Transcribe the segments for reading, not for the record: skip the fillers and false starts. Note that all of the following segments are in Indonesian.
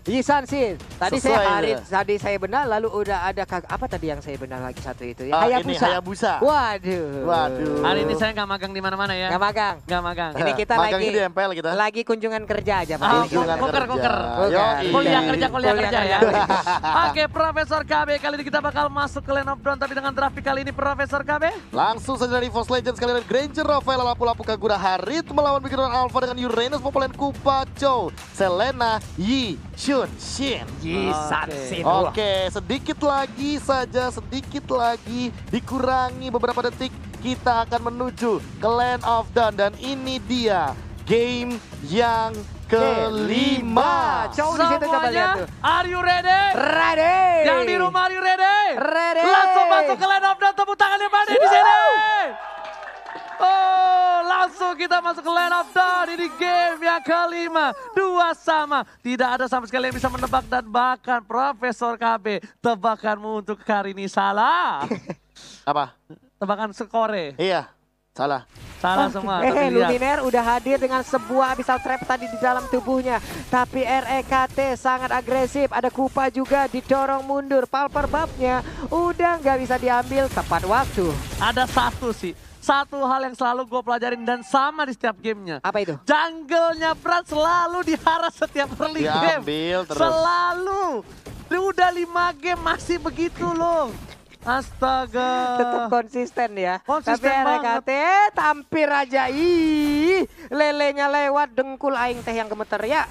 Yisan sih. Tadi Sesuai tadi saya benar, lalu udah ada apa tadi yang saya benar lagi satu itu ya? Ini Hayabusa. Waduh. Hari ini saya nggak magang di mana-mana ya. Nggak magang. Nggak magang. Ini kita Magang lagi di MPL kita. lagi kunjungan kerja aja, Pak. Kunjungan Koker. Yoi. Kuliah kerja ya. kerja. Oke, Profesor KB kali ini kita bakal masuk ke Land of Dawn, tapi dengan draft kali ini Profesor KB. Langsung saja dari Force Legends kali ini Granger, Rafael, Lapu-Lapu, Kagura, Harit melawan Bikiran Alpha dengan Uranus, Popolen, Kupacho, Selena, Yi, Shun, Shin. Yisan sih. Oke, sedikit lagi dikurangi beberapa detik kita akan menuju ke Land of Dawn dan ini dia game yang kelima. Cow di situ coba lihat tuh. Are you ready? Ready. Yang di rumah are you ready? Ready. Langsung masuk ke Land of Dawn, tepuk tangannya pada di sini. Oh, langsung kita masuk ke Land of Dawn. Ini game yang kelima. 2 sama. Tidak ada sama sekali yang bisa menebak dan bahkan Profesor KB, tebakanmu untuk hari ini salah. Apa? Tebakan skore. Iya, salah. Salah semua. Tapi lihat. Luminer udah hadir dengan sebuah abyssal trap tadi di dalam tubuhnya. Tapi REKT sangat agresif. Ada Kupa juga didorong mundur. Palper buff-nya udah nggak bisa diambil tepat waktu. Ada satu hal yang selalu gue pelajarin dan sama di setiap gamenya. Apa itu? Jungle-nya Brand selalu diharas setiap early game. Diambil terus. Selalu. Udah 5 game masih begitu loh. Astaga. Tetap konsisten ya. Konsisten tapi RKT tampir aja. Lelenya lewat dengkul aing teh yang gemeter ya.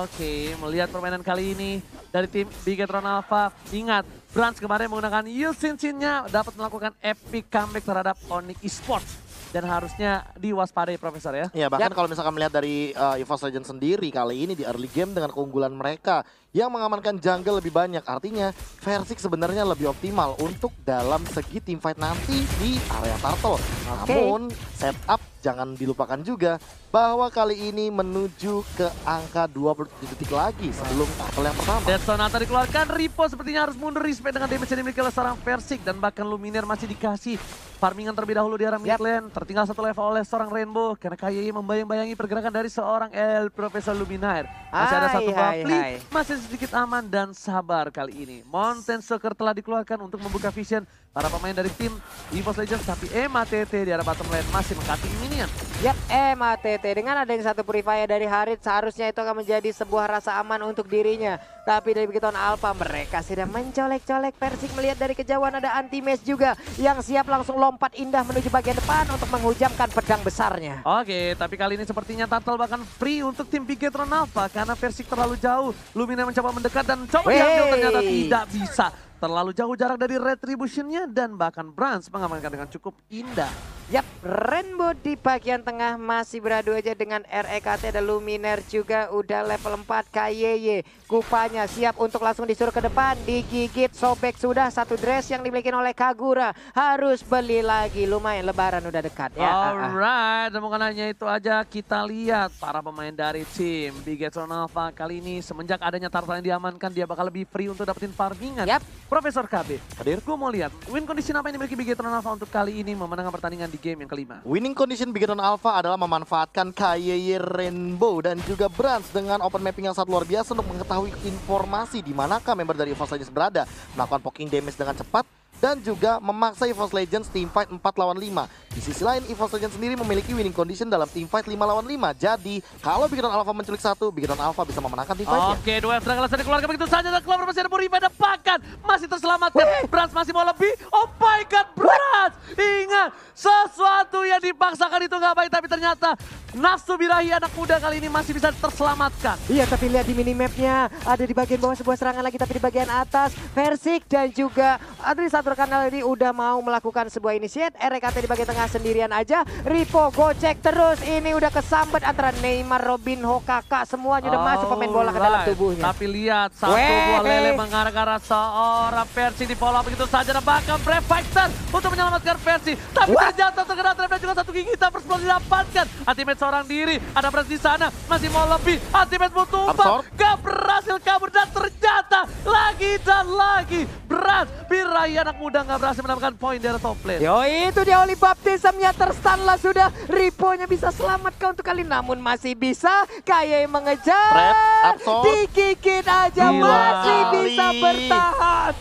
Oke, melihat permainan kali ini dari tim Bigetron Alpha. Ingat, Brans kemarin menggunakan Yusin-nya dapat melakukan epic comeback terhadap Onyx Esports. Dan harusnya diwaspadai Profesor ya. Iya, bahkan kalau misalkan melihat dari EVOS Legends sendiri kali ini di early game dengan keunggulan mereka yang mengamankan jungle lebih banyak. Artinya Versik sebenarnya lebih optimal untuk dalam segi teamfight nanti di area turtle. Namun setup jangan dilupakan juga bahwa kali ini menuju ke angka 20 detik lagi sebelum turtle yang pertama. Dead Sonata dikeluarkan, Ripo sepertinya harus mundur respect dengan damage yang dimiliki oleh seorang Versik. Dan bahkan Luminer masih dikasih farmingan terlebih dahulu di arah mid lane. Tertinggal 1 level oleh seorang Rainbow karena KYY membayang-bayangi pergerakan dari seorang Profesor Luminer. Masih ada satu Buffly, masih sedikit aman dan sabar kali ini. Mountain Soccer telah dikeluarkan untuk membuka vision para pemain dari tim EVOS Legends. Tapi MATT di arah bottom lane masih mengcutting minion. Yap, MATT dengan adanya satu Purifier dari Harit seharusnya itu akan menjadi sebuah rasa aman untuk dirinya. Tapi dari Bigetron Alpha mereka sedang mencolek-colek. Versik melihat dari kejauhan ada Anti-Mage juga yang siap langsung lompat indah menuju bagian depan untuk menghujamkan pedang besarnya. Oke, tapi kali ini sepertinya Turtle bahkan free untuk tim Bigetron Alpha karena Versik terlalu jauh. Lumina mencoba mendekat dan coba diambil ternyata tidak bisa. Terlalu jauh jarak dari retribution-nya dan bahkan Brans mengamankan dengan cukup indah. Yap, Rainbow di bagian tengah masih beradu aja dengan REKT. Ada Luminer juga udah level 4 KYY. Kupanya siap untuk langsung disuruh ke depan. Digigit, sobek sudah satu dress yang dimiliki oleh Kagura. Harus beli lagi, lumayan lebaran udah dekat ya. Alright, dan bukan hanya itu aja, kita lihat para pemain dari tim Bigetron Alpha kali ini semenjak adanya Turtle yang diamankan dia bakal lebih free untuk dapetin farmingan. Yap. Profesor KB, Hadir. gue mau lihat win condition apa yang dimiliki Bigetron Alpha untuk kali ini memenangkan pertandingan di game yang kelima. Winning condition Bigetron Alpha adalah memanfaatkan KYY Rainbow dan juga Brans dengan open mapping yang sangat luar biasa untuk mengetahui informasi di manakah member dari EVOS Legends berada, melakukan poking damage dengan cepat dan juga memaksa EVOS Legends teamfight 4 lawan 5. Di sisi lain, EVOS Legends sendiri memiliki winning condition dalam teamfight 5 lawan 5. Jadi, kalau Bigetron Alpha menculik satu, Bigetron Alpha bisa memenangkan teamfight-nya. Oke, dua F langsung dikeluarkan begitu saja. Dan Clover masih ada Purifier depakan. Masih terselamatkan. Brans masih mau lebih. Oh my god, Brans! Ingat, sesuatu yang dipaksakan itu nggak baik. Tapi ternyata nafsu birahi anak muda kali ini masih bisa terselamatkan. Iya, tapi lihat di minimapnya ada di bagian bawah sebuah serangan lagi, tapi di bagian atas Versik dan juga Administrator Kanal ini udah mau melakukan sebuah initiate. RKT di bagian tengah sendirian aja. Ripo gocek terus, ini udah kesambet antara Neymar, Robinho, Kakak, semuanya udah masuk pemain bola ke dalam tubuhnya. Tapi lihat, satu buah lele mengarah ke arah seorang Versi di follow up begitu saja dan bahkan Brave Fighter untuk menyelamatkan Versi. Tapi ternyata terkena trap dan juga satu gigitan first blood didapatkan. Ultimate seorang diri, ada Brans di sana, masih mau lebih. Ultimate mau tumbang, gak berhasil kabur dan ternyata lagi dan lagi Brans birahi anak anak muda nggak berhasil mendapatkan poin dari top lane. Yo itu dia Holy Baptism-nya terstun lah sudah. Ripo-nya bisa selamatkan untuk kali namun masih bisa. Kaye mengejar. Trap, absorb. Digigit aja Gila. masih bisa bertahan.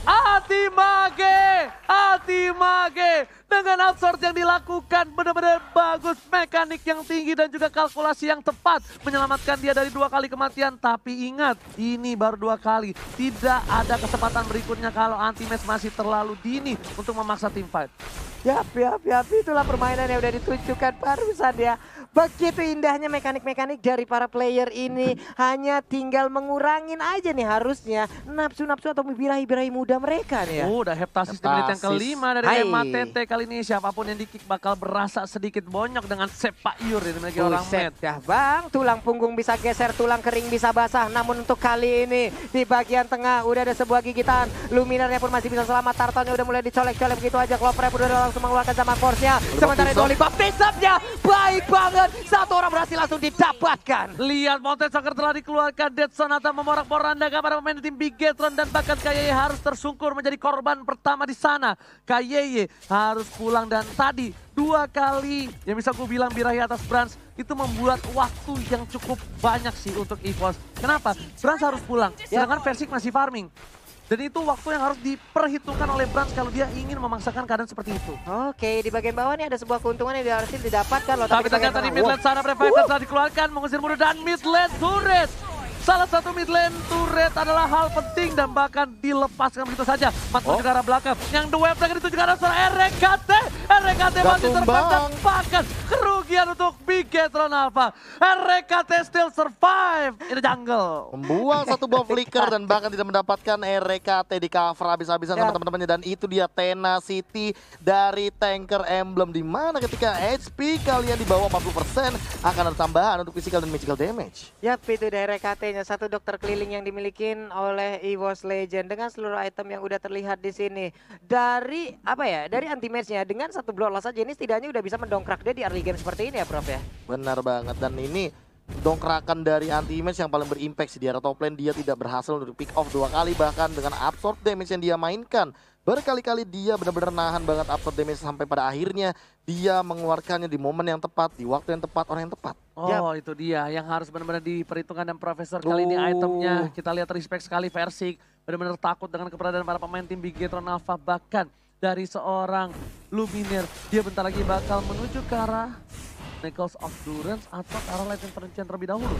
Ati Mage dengan absorb yang dilakukan benar-benar bagus, mekanik yang tinggi dan juga kalkulasi yang tepat menyelamatkan dia dari 2 kali kematian. Tapi ingat, ini baru 2 kali. Tidak ada kesempatan berikutnya kalau Anti-Match masih terlalu dini untuk memaksa team fight. Yap, itulah permainan yang udah ditunjukkan barusan ya. Begitu indahnya mekanik-mekanik dari para player ini. Hanya tinggal mengurangin aja nih harusnya nafsu-nafsu atau birahi-birahi muda mereka nih ya. Udah heptasis di menit yang kelima dari Hai. MATT kali ini. Siapapun yang di-kick bakal berasa sedikit bonyok dengan sepak iur yang dimiliki orang Buset Med. dah bang, tulang punggung bisa geser, tulang kering bisa basah. Namun untuk kali ini di bagian tengah udah ada sebuah gigitan. Luminarnya pun masih bisa selamat, Tartonnya udah mulai dicolek-colek begitu aja. Clover udah langsung mengeluarkan zaman force-nya. Sementara itu Holy Baptism-nya baik banget. Satu orang berhasil langsung didapatkan. Lihat Mountain Soccer telah dikeluarkan. Dead Sonata memorak-porandakan para pemain tim Bigetron dan bahkan Kayeye harus tersungkur menjadi korban pertama di sana. Kayeye harus pulang dan tadi 2 kali yang bisa gue bilang birahi atas Brans itu membuat waktu yang cukup banyak sih untuk EVOS. Kenapa? Brans harus pulang, sedangkan Versik masih farming. Dan itu waktu yang harus diperhitungkan oleh Brans kalau dia ingin memaksakan keadaan seperti itu. Oke, di bagian bawah nih ada sebuah keuntungan yang harus didapatkan loh. Tapi di bagian ternyata di tengah, mid lane sana Reviver telah dikeluarkan mengusir musuh dan mid lane turret. Salah satu mid lane turret adalah hal penting dan bahkan dilepaskan begitu saja. Masuk ke arah belakang. Yang the wave dragon itu juga ada seorang RKT. RKT masih terbang dan bahkan kerugian untuk Bigetron Alpha. RKT still survive in the jungle. Membuang satu buah flicker dan bahkan tidak mendapatkan RKT di cover habis-habisan sama teman-temannya. Dan itu dia Tenacity dari Tanker Emblem. Dimana ketika HP kalian di bawah 40% akan ada tambahan untuk physical dan magical damage. Yap, itu dari RKT-nya. Satu dokter keliling yang dimiliki oleh EVOS Legend dengan seluruh item yang udah terlihat di sini. Dari apa ya? Dari anti-match-nya dengan satu bloodlust saja ini setidaknya udah bisa mendongkrak dia di early game seperti ini ya, Prof ya. Benar banget, dan ini dongkrakan dari anti-match yang paling berimpact sih di area top lane. Dia tidak berhasil untuk pick off 2 kali, bahkan dengan absorb damage yang dia mainkan. Berkali-kali dia benar-benar nahan banget absorb damage sampai pada akhirnya dia mengeluarkannya di momen yang tepat, di waktu yang tepat, orang yang tepat. Oh itu dia yang harus benar-benar diperhitungkan dan Profesor kali ini itemnya. Kita lihat respect sekali Versik. Benar-benar takut dengan keberadaan para pemain tim Bigetron Alpha. Bahkan dari seorang Luminir, dia bentar lagi bakal menuju ke arah Knuckles of Durance atau ke arah Legend Teranchan terlebih dahulu.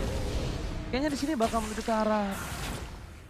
Kayaknya di sini bakal menuju ke arah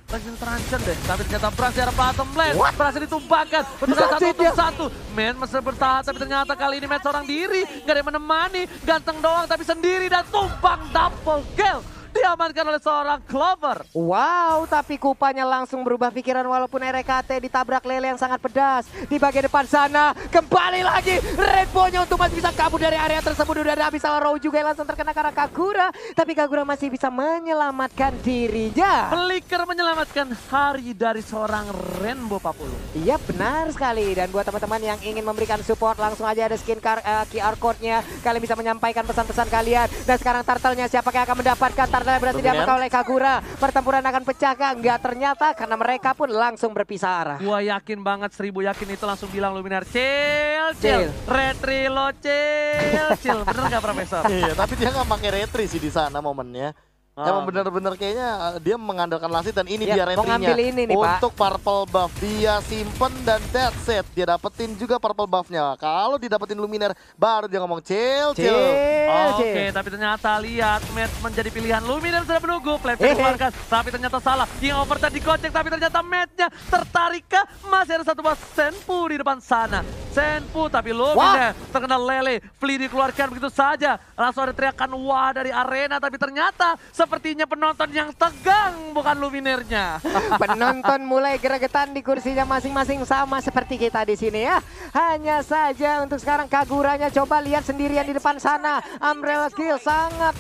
Legend Teranchan deh. Tapi ternyata Brans di arah bottom lane. Berhasil ditumbangkan. Bertukar satu untuk satu. Man masih bertahan tapi ternyata kali ini match seorang diri. Gak ada yang menemani. Ganteng doang tapi sendiri dan tumbang double kill. Diamankan oleh seorang Clover. Wow, tapi Kupanya langsung berubah pikiran walaupun RKT ditabrak lele yang sangat pedas. Di bagian depan sana, kembali lagi Rainbow-nya untuk masih bisa kabur dari area tersebut. Udah ada habis Row juga yang langsung terkena karena Kagura. Tapi Kagura masih bisa menyelamatkan dirinya. Flicker menyelamatkan hari dari seorang Rainbow Papulu. Iya benar sekali. Dan buat teman-teman yang ingin memberikan support, langsung aja ada skin QR code-nya. Kalian bisa menyampaikan pesan-pesan kalian. Dan sekarang turtle-nya siapa yang akan mendapatkan? Turtle berarti diamankan oleh Kagura. Pertempuran akan pecah kah? Enggak ternyata karena mereka pun langsung berpisah arah. Gua yakin banget 1000 yakin itu langsung bilang Luminar chill. Retrilo chill. Bener gak Profesor? Iya, tapi dia nggak pakai retri sih di sana momennya. Emang bener-bener kayaknya dia mengandalkan Lassie dan ini dia retrinya. Untuk purple buff dia simpen dan that's it. Dia dapetin juga purple buffnya. Kalau didapetin Luminar baru dia ngomong chill. Oke, tapi ternyata lihat match menjadi pilihan. Luminar sudah menunggu, Flame dikeluarkan, tapi ternyata salah. King of Overtime dikocek, tapi ternyata matchnya tertarik kah? Masih ada satu buah Senpu di depan sana. Senpu, tapi Luminar terkena lele. Flea dikeluarkan begitu saja. Langsung ada teriakan wah dari arena, tapi ternyata sepertinya penonton yang tegang, bukan Luminirnya. Penonton mulai gregetan di kursinya masing-masing sama seperti kita di sini ya. Hanya saja untuk sekarang Kaguranya coba lihat sendirian di depan sana. Umbrella Kill sangat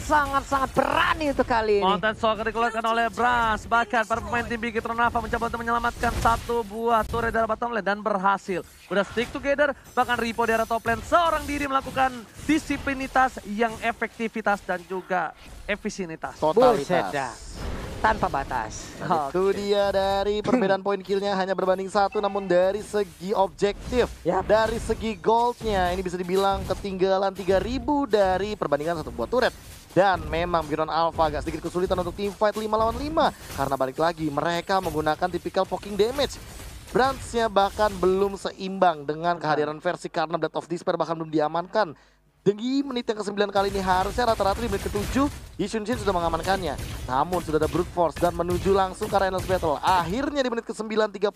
berani untuk kali ini. Mountain Soccer dikeluarkan oleh Brans. Bahkan para pemain tim Bigetron Alpha mencoba untuk menyelamatkan satu buah turret dari bottom lane dan berhasil. Udah stick together, bahkan Ripo di arah top lane seorang diri melakukan disiplinitas yang efektivitas dan juga efisienitas. Totalitas. tanpa batas. Itu dia dari perbedaan poin killnya hanya berbanding 1, namun dari segi objektif, Yap. dari segi goldnya ini bisa dibilang ketinggalan 3000 dari perbandingan 1 buah turret. Dan memang Beyond Alpha agak sedikit kesulitan untuk team fight 5 lawan 5 karena balik lagi mereka menggunakan tipikal poking damage. Brands-nya bahkan belum seimbang dengan kehadiran versi karena Blade of Despair bahkan belum diamankan. Di menit yang ke-9 kali ini harusnya rata-rata di menit ke-7 Yi Xunshin sudah mengamankannya. Namun sudah ada Brute Force dan menuju langsung ke Endless Battle. Akhirnya di menit ke-9 35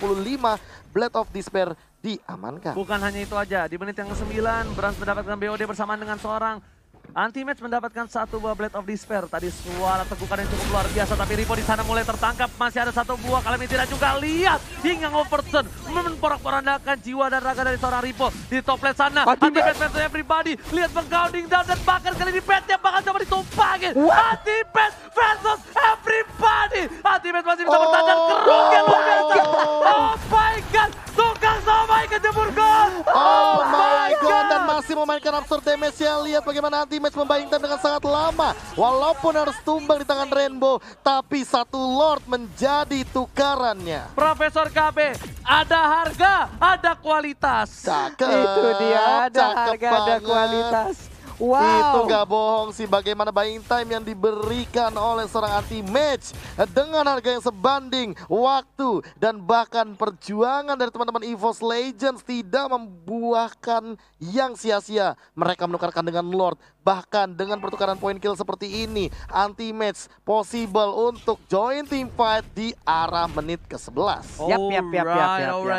Blade of Despair diamankan. Bukan hanya itu aja, di menit yang ke-9 Brands mendapatkan BOD bersamaan dengan seorang Anti-Match mendapatkan 1 buah Blade of Despair. Tadi suara tegukan yang cukup luar biasa, tapi Ripo di sana mulai tertangkap. Masih ada 1 buah, kalian tidak juga lihat hingga Overton memporak-porandakan jiwa dan raga dari seorang Ripo di top lane sana. Anti-Match versus everybody, lihat menggounding down dan bahkan kali ini petnya bahkan coba ditumpahin. Anti-Match versus everybody. Anti-Match masih bisa bertahan dan kerugian luar biasa. Oh my god, tukang sampai kejebur gol. Oh my god, dan masih memainkan absurd damage ya. Lihat bagaimana Anti-Match membayang time dengan sangat lama. Walaupun harus tumbang di tangan Rainbow, tapi 1 Lord menjadi tukarannya. Profesor KB, ada harga, ada kualitas. Cakep. Itu dia, ada cakep harga, ada banget. kualitas. Wow. Itu gak bohong sih bagaimana buying time yang diberikan oleh seorang Anti-Match dengan harga yang sebanding waktu dan bahkan perjuangan dari teman-teman EVOS Legends tidak membuahkan yang sia-sia. Mereka menukarkan dengan Lord, bahkan dengan pertukaran point kill seperti ini Anti-Match possible untuk join team fight di arah menit ke-11. Yap.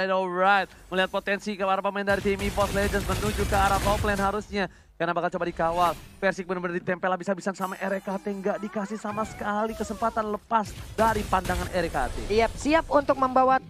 Alright. Melihat potensi ke para pemain dari tim EVOS Legends menuju ke arah top lane harusnya. Karena bakal coba dikawal. Persik benar-benar ditempel habis-habisan sama RKT. Nggak dikasih sama sekali kesempatan lepas dari pandangan RKT. Iya, siap untuk membawa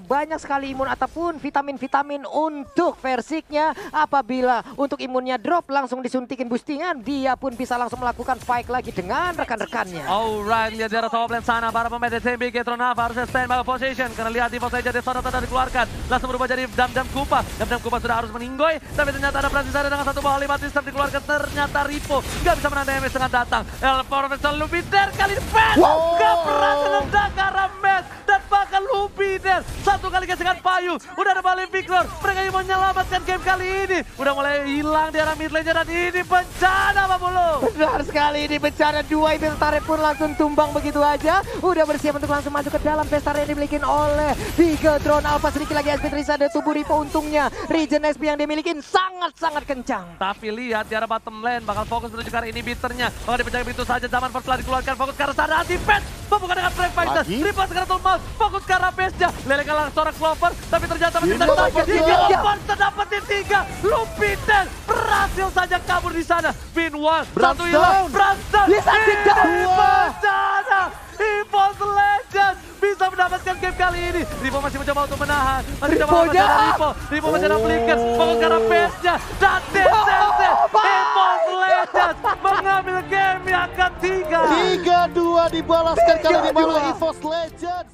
banyak sekali imun ataupun vitamin-vitamin untuk Versiknya. Apabila untuk imunnya drop langsung disuntikin boostingan, dia pun bisa langsung melakukan fight lagi dengan rekan-rekannya. Alright, lihat dari top lane sana para pemain TMB Getronava harusnya stand by position karena lihat di pos saja Desona tadi dikeluarkan, langsung berubah jadi Dam-Dam Kupa. Dam-Dam Kupa sudah harus meninggoy, tapi ternyata ada Francis ada dengan 1 bawah 5 Twister dikeluarkan. Ternyata Ripo nggak bisa menahan damage dengan datang. El Profesor Lupiter kali ini nggak berhasil nendang ke arah Matt dan bahkan Lupiter 1 kali gesekan payung. Udah ada balik Victor, mereka yang mau menyelamatkan game kali ini. Udah mulai hilang di arah mid lane dan ini bencana Pak Bulu. Benar sekali, ini bencana. 2 Ibil Tarik pun langsung tumbang begitu aja. Udah bersiap untuk langsung masuk ke dalam pesta yang dimiliki oleh Bigetron Alpha. Sedikit lagi SP Trisha ada tubuh Ripo, untungnya regen SP yang dimiliki sangat-sangat kencang. Tapi lihat di arah bottom lane bakal fokus menuju ke arah inhibitornya. Bakal dipecahkan begitu saja, zaman first telah dikeluarkan, fokus ke arah sana. Anti-Match membuka dengan Brave Fighter. Ripo sekarang tumbang, fokus ke arah base-nya. Lele kalah seorang Clover, tapi ternyata masih terdapat 3. Terdapatin 3. Lupiter berhasil saja kabur di sana. Meanwhile, 1 hilang. Branson ini bencana. EVOS Legends bisa mendapatkan game kali ini. Ripo masih mencoba untuk menahan. Masih mencoba untuk Ripo. Ripo masih ada flicker. Fokus ke arah base-nya. Dan DCC EVOS Legends mengambil game yang ketiga. 3-2 dibalaskan kali ini malah EVOS Legends.